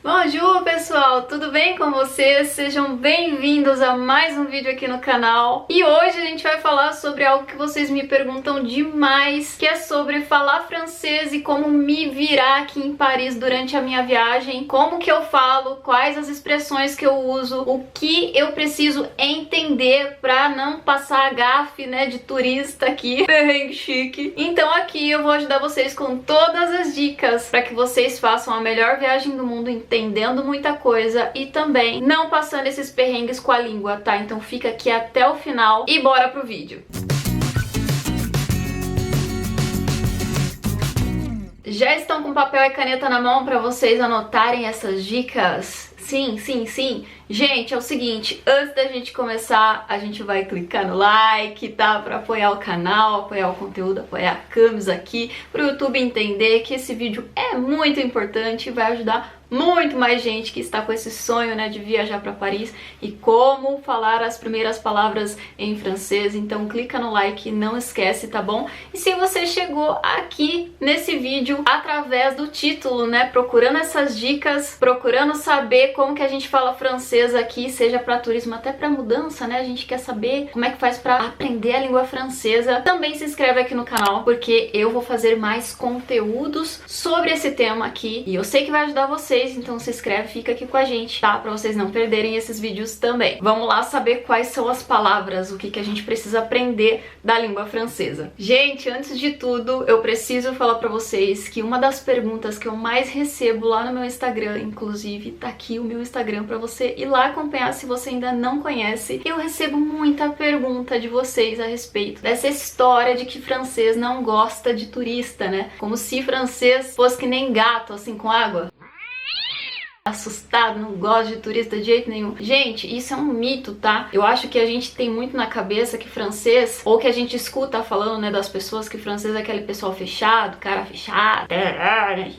Bonjour pessoal, tudo bem com vocês? Sejam bem-vindos a mais um vídeo aqui no canal. E hoje a gente vai falar sobre algo que vocês me perguntam demais, que é sobre falar francês e como me virar aqui em Paris durante a minha viagem, como que eu falo, quais as expressões que eu uso, o que eu preciso entender pra não passar a gafe, né, de turista aqui, perrengue chique. Então aqui eu vou ajudar vocês com todas as dicas para que vocês façam a melhor viagem do mundo, entendendo muita coisa e também não passando esses perrengues com a língua, tá? Então fica aqui até o final e bora pro vídeo. Já estão com papel e caneta na mão para vocês anotarem essas dicas? Sim, sim, sim. Gente, é o seguinte, antes da gente começar, a gente vai clicar no like, tá? Pra apoiar o canal, apoiar o conteúdo, apoiar a Camis aqui, pro YouTube entender que esse vídeo é muito importante e vai ajudar muito mais gente que está com esse sonho, né, de viajar para Paris e como falar as primeiras palavras em francês. Então clica no like, não esquece, tá bom? E se você chegou aqui nesse vídeo através do título, né, procurando essas dicas, procurando saber como que a gente fala francês aqui, seja para turismo até para mudança, né? A gente quer saber como é que faz para aprender a língua francesa. Também se inscreve aqui no canal, porque eu vou fazer mais conteúdos sobre esse tema aqui e eu sei que vai ajudar vocês. Então se inscreve, fica aqui com a gente, tá? Pra vocês não perderem esses vídeos também. Vamos lá saber quais são as palavras, o que a gente precisa aprender da língua francesa. Gente, antes de tudo, eu preciso falar pra vocês que uma das perguntas que eu mais recebo lá no meu Instagram, inclusive tá aqui o meu Instagram pra você ir lá acompanhar se você ainda não conhece. Eu recebo muita pergunta de vocês a respeito dessa história de que francês não gosta de turista, né? Como se francês fosse que nem gato, assim, com água. Assustado, não gosto de turista de jeito nenhum. Gente, isso é um mito, tá? Eu acho que a gente tem muito na cabeça que francês, ou que a gente escuta falando, né, das pessoas, que francês é aquele pessoal fechado, cara fechado,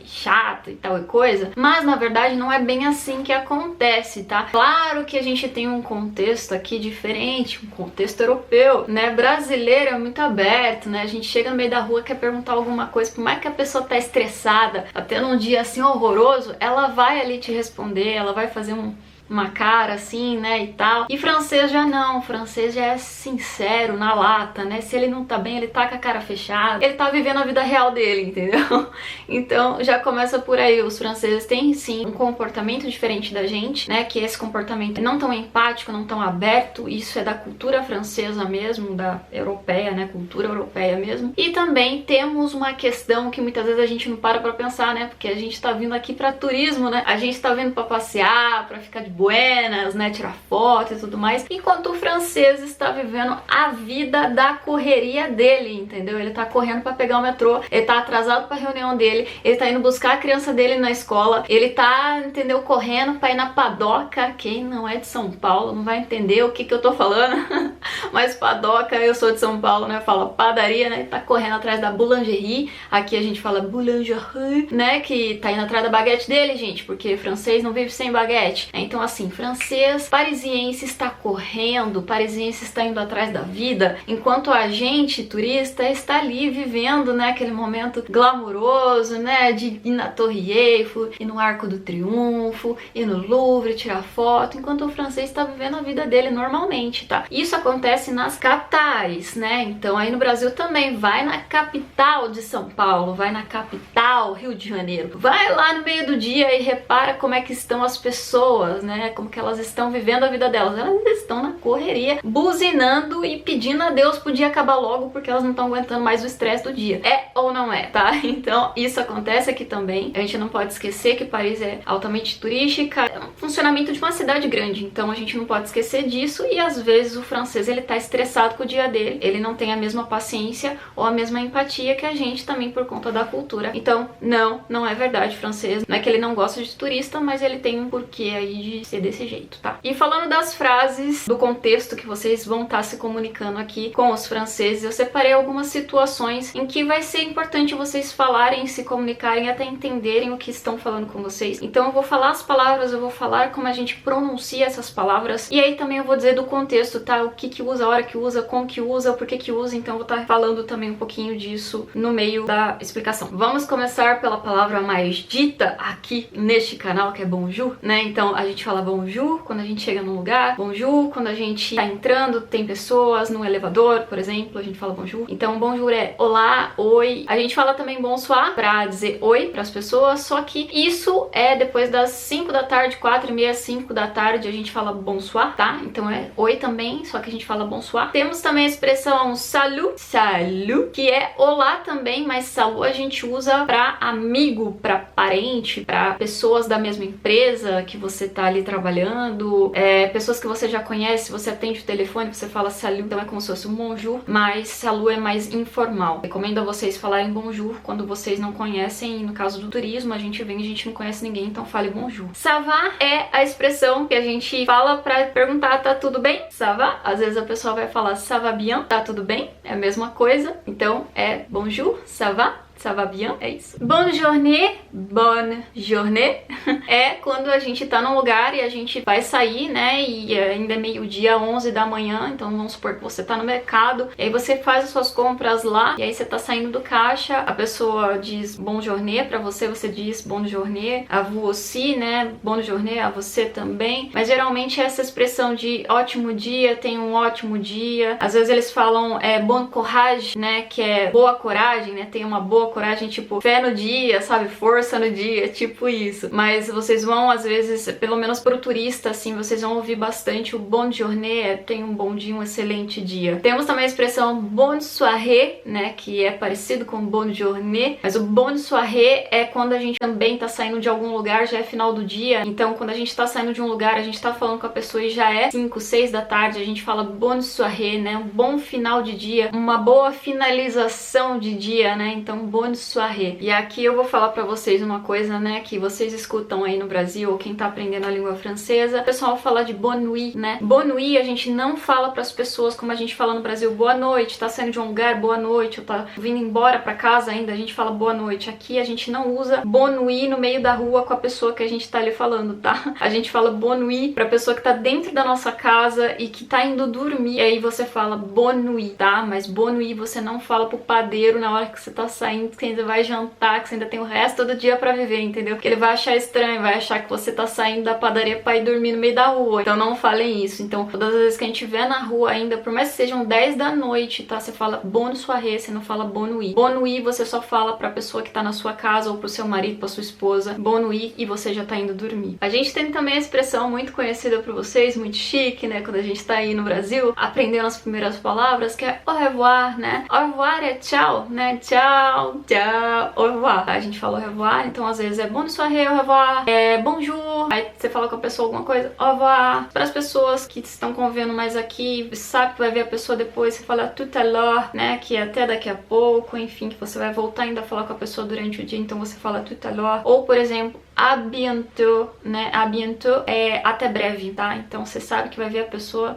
chato e tal e coisa. Mas, na verdade, não é bem assim que acontece, tá? Claro que a gente tem um contexto aqui diferente, um contexto europeu, né? Brasileiro é muito aberto, né? A gente chega no meio da rua, quer perguntar alguma coisa, por mais que a pessoa tá estressada, tá tendo um dia assim horroroso, ela vai ali te responder, ela vai fazer uma cara assim, né, e tal. E francês já não, francês já é sincero, na lata, né? Se ele não tá bem, ele tá com a cara fechada, ele tá vivendo a vida real dele, entendeu? Então já começa por aí. Os franceses têm sim um comportamento diferente da gente, né, que esse comportamento não tão empático, não tão aberto. Isso é da cultura francesa mesmo, da europeia, né, cultura europeia mesmo. E também temos uma questão que muitas vezes a gente não para pra pensar, né, porque a gente tá vindo aqui pra turismo, né, a gente tá vindo pra passear, pra ficar de buenas, né, tirar foto e tudo mais, enquanto o francês está vivendo a vida da correria dele, entendeu? Ele tá correndo pra pegar o metrô, ele tá atrasado pra reunião dele, ele tá indo buscar a criança dele na escola, ele tá, entendeu, correndo pra ir na padoca. Quem não é de São Paulo não vai entender o que eu tô falando, mas padoca, eu sou de São Paulo, né, fala padaria, né, ele tá correndo atrás da boulangerie, aqui a gente fala boulangerie, né, que tá indo atrás da baguete dele, gente, porque francês não vive sem baguete. Então assim, francês parisiense está correndo, parisiense está indo atrás da vida, enquanto a gente, turista, está ali vivendo, né, aquele momento glamouroso, né, de ir na Torre Eiffel, ir no Arco do Triunfo, ir no Louvre, tirar foto, enquanto o francês está vivendo a vida dele normalmente, tá? Isso acontece nas capitais, né? Então aí no Brasil também, vai na capital de São Paulo, vai na capital, Rio de Janeiro, vai lá no meio do dia e repara como é que estão as pessoas, né? Como que elas estão vivendo a vida delas. Elas estão na correria, buzinando e pedindo a Deus pro dia acabar logo, porque elas não estão aguentando mais o estresse do dia. É ou não é, tá? Então isso acontece aqui também. A gente não pode esquecer que Paris é altamente turística, é um funcionamento de uma cidade grande, então a gente não pode esquecer disso. E às vezes o francês, ele tá estressado com o dia dele, ele não tem a mesma paciência ou a mesma empatia que a gente, também por conta da cultura. Então não é verdade, francês não é que ele não gosta de turista, mas ele tem um porquê aí de ser desse jeito, tá? E falando das frases, do contexto que vocês vão estar se comunicando aqui com os franceses, eu separei algumas situações em que vai ser importante vocês falarem, se comunicarem, até entenderem o que estão falando com vocês. Então eu vou falar as palavras, eu vou falar como a gente pronuncia essas palavras, e aí também eu vou dizer do contexto, tá? O que usa, a hora que usa, como que usa, o porquê que usa, então eu vou estar falando também um pouquinho disso no meio da explicação. Vamos começar pela palavra mais dita aqui neste canal, que é bonjour, né? Então a gente fala bonjour quando a gente chega num lugar, bonjour quando a gente tá entrando, tem pessoas no elevador, por exemplo, a gente fala bonjour. Então bonjour é olá, oi. A gente fala também bonsoir pra dizer oi pras pessoas, só que isso é depois das 5 da tarde, 4h30, 5 da tarde, a gente fala bonsoir, tá? Então é oi também, só que a gente fala bonsoir. Temos também a expressão salut, salut, que é olá também, mas salut a gente usa pra amigo, pra parente, pra pessoas da mesma empresa que você tá ali trabalhando, pessoas que você já conhece, você atende o telefone, você fala salut, então é como se fosse um bonjour, mas salut é mais informal. Recomendo a vocês falarem bonjour quando vocês não conhecem, no caso do turismo, a gente vem e a gente não conhece ninguém, então fale bonjour. Ça va é a expressão que a gente fala pra perguntar, tá tudo bem? Ça va? Às vezes a pessoa vai falar ça va bien, tá tudo bem? É a mesma coisa, então é bonjour, ça va? Ça va bien? É isso. Bonne journée, bonne journée. É quando a gente tá num lugar e a gente vai sair, né? E ainda é meio-dia, 11 da manhã. Então vamos supor que você tá no mercado. E aí você faz as suas compras lá. E aí você tá saindo do caixa. A pessoa diz bonne journée pra você. Você diz bonne journée a vous aussi, né? Bonne journée a você também. Mas geralmente essa expressão de ótimo dia, tem um ótimo dia. Às vezes eles falam bon courage, né? Que é boa coragem, né? Tem uma boa coragem, tipo, fé no dia, sabe? Força no dia, tipo isso. Mas vocês vão, às vezes, pelo menos pro turista, assim, vocês vão ouvir bastante o bonne journée, tem um bom dia, um excelente dia. Temos também a expressão bonne soirée, né? Que é parecido com bonne journée, mas o bonne soirée é quando a gente também tá saindo de algum lugar, já é final do dia. Então, quando a gente tá saindo de um lugar, a gente tá falando com a pessoa e já é 5, 6 da tarde, a gente fala bonne soirée, né? Um bom final de dia, uma boa finalização de dia, né? Então, bonne soirée. E aqui eu vou falar pra vocês uma coisa, né, que vocês escutam aí no Brasil, ou quem tá aprendendo a língua francesa, o pessoal fala de bonne nuit, né? Bonne nuit a gente não fala pras pessoas como a gente fala no Brasil, boa noite, tá saindo de um lugar, boa noite, ou tá vindo embora pra casa ainda, a gente fala boa noite. Aqui a gente não usa bonne nuit no meio da rua com a pessoa que a gente tá ali falando, tá? A gente fala bonne nuit pra pessoa que tá dentro da nossa casa e que tá indo dormir, e aí você fala bonne nuit, tá? Mas bonne nuit você não fala pro padeiro na hora que você tá saindo, que você ainda vai jantar, que você ainda tem o resto do dia pra viver, entendeu? Porque ele vai achar estranho, vai achar que você tá saindo da padaria pra ir dormir no meio da rua. Então não falem isso. Então todas as vezes que a gente vê na rua ainda, por mais que sejam 10 da noite, tá? Você fala bonne soirée, você não fala bonne nuit. Bonne nuit você só fala pra pessoa que tá na sua casa ou pro seu marido, pra sua esposa. Bonne nuit e você já tá indo dormir. A gente tem também a expressão muito conhecida por vocês, muito chique, né? Quando a gente tá aí no Brasil, aprendendo as primeiras palavras, que é au revoir, né? Au revoir é tchau, né? Tchau, tchau, au revoir. A gente fala au revoir, então às vezes é bonne soirée, au revoir, é bonjour. Aí você fala com a pessoa alguma coisa, au revoir. Para as pessoas que estão convivendo mais aqui, sabe que vai ver a pessoa depois, você fala tout à l'heure, né? Que é até daqui a pouco, enfim, que você vai voltar ainda a falar com a pessoa durante o dia, então você fala tout à l'heure. Ou, por exemplo, à bientôt, né? À bientôt é até breve, tá? Então você sabe que vai ver a pessoa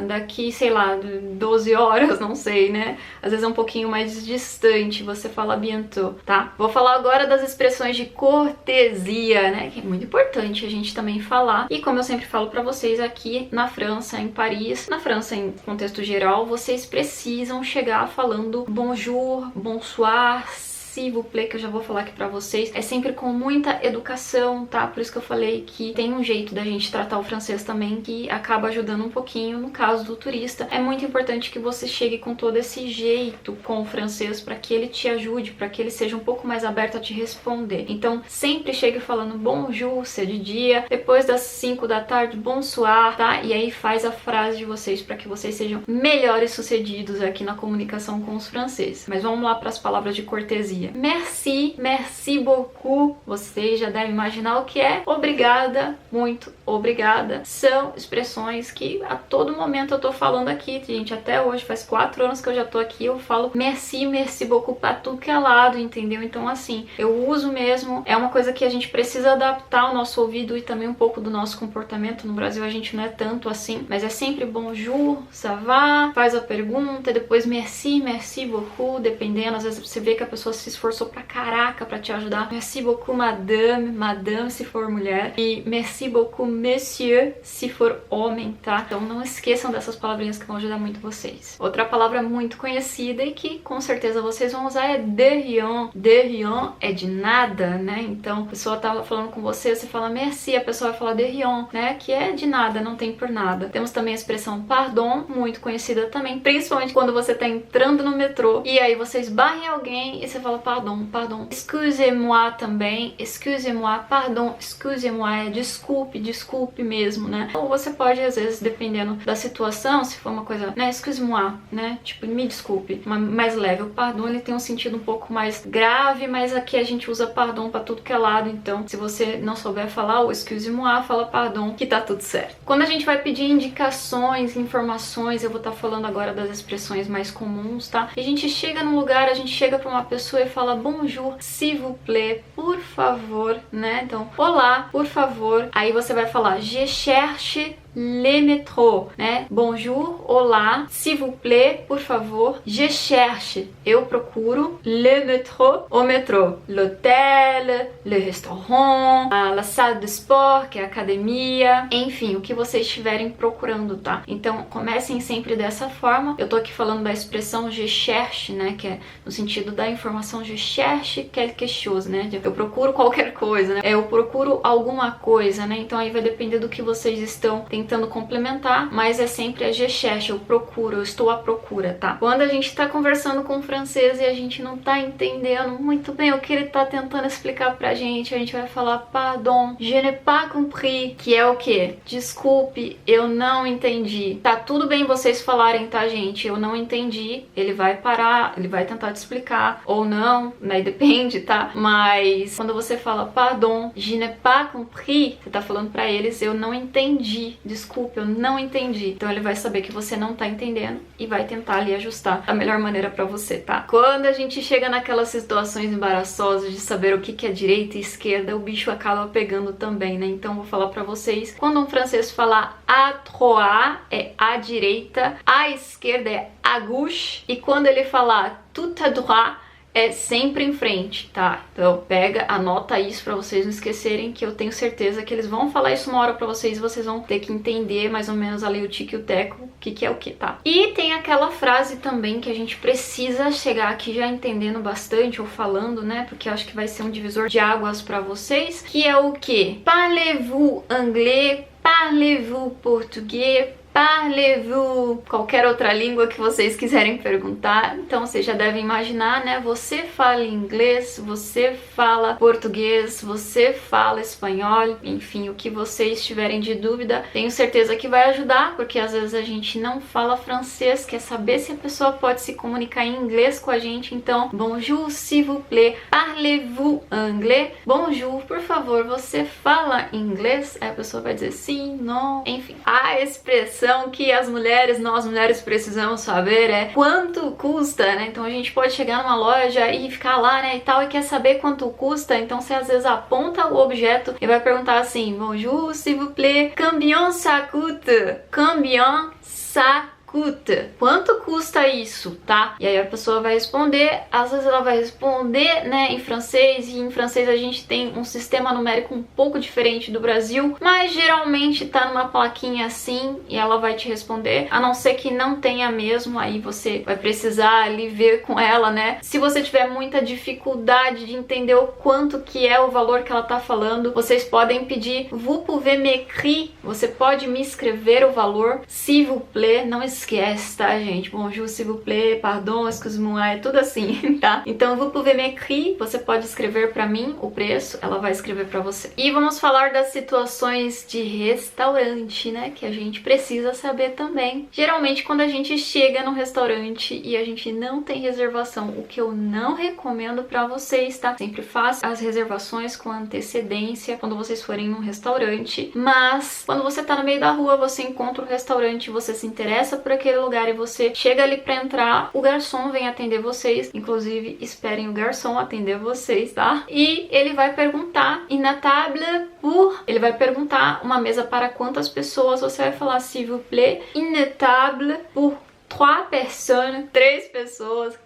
daqui, sei lá, 12 horas, não sei, né? Às vezes é um pouquinho mais distante, você fala bientôt, tá? Vou falar agora das expressões de cortesia, né? Que é muito importante a gente também falar. E como eu sempre falo pra vocês aqui na França, em Paris, na França em contexto geral, vocês precisam chegar falando bonjour, bonsoir, s'il vous plaît, que eu já vou falar aqui pra vocês, é sempre com muita educação, tá? Por isso que eu falei que tem um jeito da gente tratar o francês também que acaba ajudando um pouquinho no caso do turista. É muito importante que você chegue com todo esse jeito com o francês pra que ele te ajude, pra que ele seja um pouco mais aberto a te responder. Então, sempre chegue falando bonjour, se é de dia, depois das 5 da tarde, bonsoir, tá? E aí faz a frase de vocês pra que vocês sejam melhores sucedidos aqui na comunicação com os franceses. Mas vamos lá pras palavras de cortesia. família. Merci, merci beaucoup. Vocês já devem imaginar o que é obrigada, muito obrigada. São expressões que a todo momento eu tô falando aqui, gente. Até hoje, faz 4 anos que eu já tô aqui, eu falo merci, merci beaucoup pra tudo que é lado, entendeu? Então, assim, eu uso mesmo. É uma coisa que a gente precisa adaptar ao nosso ouvido e também um pouco do nosso comportamento. No Brasil a gente não é tanto assim, mas é sempre bonjour, ça va, faz a pergunta, depois merci, merci beaucoup, dependendo, às vezes você vê que a pessoa se esforçou pra caraca pra te ajudar. Merci beaucoup, madame, madame se for mulher, e merci beaucoup, monsieur, se for homem, tá? Então não esqueçam dessas palavrinhas que vão ajudar muito vocês. Outra palavra muito conhecida e que com certeza vocês vão usar é de rien. De rien é de nada, né? Então a pessoa tá falando com você, você fala merci, a pessoa vai falar de rien, né? Que é de nada, não tem por nada. Temos também a expressão pardon, muito conhecida também, principalmente quando você tá entrando no metrô e aí você esbarra em alguém e você fala pardon, pardon. Excusez-moi também, excusez-moi, pardon, excusez-moi é desculpe, desculpe mesmo, né? Ou você pode, às vezes, dependendo da situação, se for uma coisa, né, excuse-moi, né? Tipo, me desculpe, mais leve. O pardon, ele tem um sentido um pouco mais grave, mas aqui a gente usa pardon pra tudo que é lado, então se você não souber falar o excuse-moi, fala pardon, que tá tudo certo. Quando a gente vai pedir indicações, informações, eu vou estar falando agora das expressões mais comuns, tá? E a gente chega num lugar, a gente chega pra uma pessoa e fala bonjour, s'il vous plaît, por favor, né? Então, olá, por favor. Aí você vai falar je cherche le métro, né? Bonjour, olá, s'il vous plaît, por favor. Je cherche, eu procuro. Le métro, o metrô. L'hôtel, le restaurant, la salle de sport, que é a academia. Enfim, o que vocês estiverem procurando, tá? Então, comecem sempre dessa forma. Eu tô aqui falando da expressão je cherche, né? Que é no sentido da informação je cherche quelque chose, né? Eu procuro qualquer coisa, né? Eu procuro alguma coisa, né? Então, aí vai depender do que vocês estão tentando complementar, mas é sempre a je cherche, eu procuro, eu estou à procura, tá? Quando a gente tá conversando com o francês e a gente não tá entendendo muito bem o que ele tá tentando explicar pra gente, a gente vai falar pardon, je n'ai pas compris, que é o quê? Desculpe, eu não entendi. Tá tudo bem vocês falarem, tá, gente? Eu não entendi. Ele vai parar, ele vai tentar te explicar, ou não, né? Depende, tá? Mas quando você fala pardon, je n'ai pas compris, você tá falando pra eles, eu não entendi. Desculpe, eu não entendi. Então ele vai saber que você não tá entendendo e vai tentar ali ajustar a melhor maneira pra você, tá? Quando a gente chega naquelas situações embaraçosas de saber o que é direita e esquerda, o bicho acaba pegando também, né? Então vou falar pra vocês, quando um francês falar à droite é à direita, à esquerda é à gauche, e quando ele falar tout à droite é sempre em frente, tá? Então pega, anota isso pra vocês não esquecerem, que eu tenho certeza que eles vão falar isso uma hora pra vocês e vocês vão ter que entender mais ou menos ali o tique e o teco, o que é o que, tá? E tem aquela frase também que a gente precisa chegar aqui já entendendo bastante ou falando, né? Porque eu acho que vai ser um divisor de águas pra vocês, que é o que? Parlez-vous anglais? Parlez-vous português? Parlez-vous qualquer outra língua que vocês quiserem perguntar. Então vocês já devem imaginar, né? Você fala inglês, você fala português, você fala espanhol, enfim, o que vocês tiverem de dúvida, tenho certeza que vai ajudar, porque às vezes a gente não fala francês, quer saber se a pessoa pode se comunicar em inglês com a gente. Então, bonjour, s'il vous plaît, parlez-vous anglais? Bonjour, por favor, você fala inglês? Aí a pessoa vai dizer sim, não, enfim. A expressão que as mulheres, nós mulheres precisamos saber é quanto custa, né? Então a gente pode chegar numa loja e ficar lá, né, e tal, e quer saber quanto custa, então você às vezes aponta o objeto e vai perguntar assim, bonjour, s'il vous plaît, combien ça coûte? Combien ça coûte? Quanto custa isso, tá? E aí a pessoa vai responder, às vezes ela vai responder, né, em francês, e em francês a gente tem um sistema numérico um pouco diferente do Brasil, mas geralmente tá numa plaquinha assim e ela vai te responder, a não ser que não tenha mesmo, aí você vai precisar ali ver com ela, né? Se você tiver muita dificuldade de entender o quanto que é o valor que ela tá falando, vocês podem pedir vous pouvez m'écrire, você pode me escrever o valor, s'il vous plaît, não esqueça esquece, tá, gente? Bonjour, s'il vous plaît, pardon, excuse-moi, é tudo assim, tá? Então, vous pouvez m'écrire, você pode escrever pra mim o preço, ela vai escrever pra você. E vamos falar das situações de restaurante, né? Que a gente precisa saber também. Geralmente, quando a gente chega no restaurante e a gente não tem reservação, o que eu não recomendo pra vocês, tá? Sempre faça as reservações com antecedência quando vocês forem num restaurante, mas quando você tá no meio da rua, você encontra um restaurante, você se interessa por aquele lugar e você chega ali pra entrar, o garçom vem atender vocês, inclusive esperem o garçom atender vocês, tá? E ele vai perguntar, une table pour... Ele vai perguntar uma mesa para quantas pessoas, você vai falar, s'il vous plaît, une table pour 3 personnes, 3 pessoas,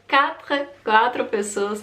4 pessoas,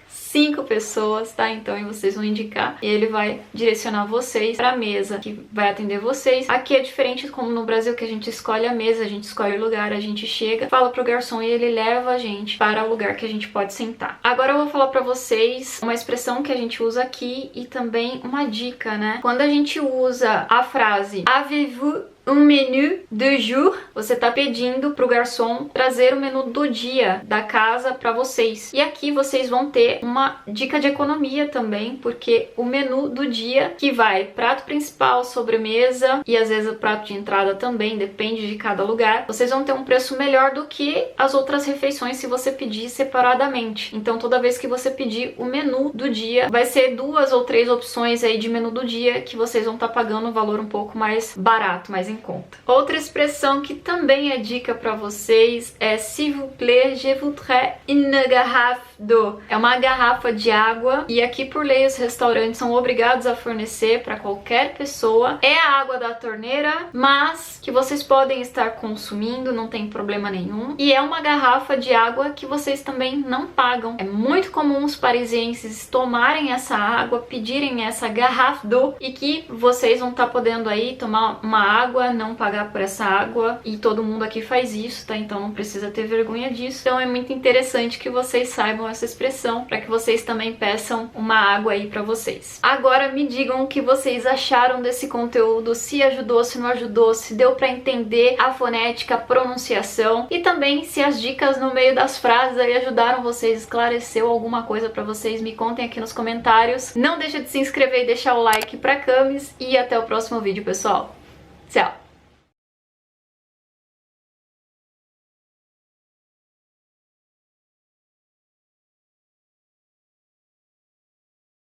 5 pessoas, tá? Então aí vocês vão indicar e ele vai direcionar vocês para a mesa que vai atender vocês. Aqui é diferente como no Brasil, que a gente escolhe a mesa, a gente escolhe o lugar, a gente chega, fala pro garçom e ele leva a gente para o lugar que a gente pode sentar. Agora eu vou falar para vocês uma expressão que a gente usa aqui e também uma dica, né? Quando a gente usa a frase avez-vous um menu de jour, você tá pedindo pro garçom trazer o menu do dia da casa para vocês. E aqui vocês vão ter uma dica de economia também, porque o menu do dia, que vai prato principal, sobremesa e às vezes o prato de entrada também, depende de cada lugar, vocês vão ter um preço melhor do que as outras refeições se você pedir separadamente. Então toda vez que você pedir o menu do dia, vai ser 2 ou 3 opções aí de menu do dia que vocês vão estar pagando um valor um pouco mais barato, mais em conta. Outra expressão que também é dica para vocês é s'il vous plaît, je voudrais une garrafe d'eau. É uma garrafa de água e aqui por lei os restaurantes são obrigados a fornecer para qualquer pessoa. É a água da torneira, mas que vocês podem estar consumindo, não tem problema nenhum. E é uma garrafa de água que vocês também não pagam. É muito comum os parisienses tomarem essa água, pedirem essa garrafa d'eau e que vocês vão estar podendo aí tomar uma água, não pagar por essa água, e todo mundo aqui faz isso, tá? Então não precisa ter vergonha disso. Então é muito interessante que vocês saibam essa expressão, para que vocês também peçam uma água aí para vocês. Agora me digam o que vocês acharam desse conteúdo, se ajudou, se não ajudou, se deu para entender a fonética, a pronunciação, e também se as dicas no meio das frases aí ajudaram vocês, esclareceu alguma coisa para vocês, me contem aqui nos comentários. Não deixa de se inscrever e deixar o like para Camis, e até o próximo vídeo, pessoal. Tchau!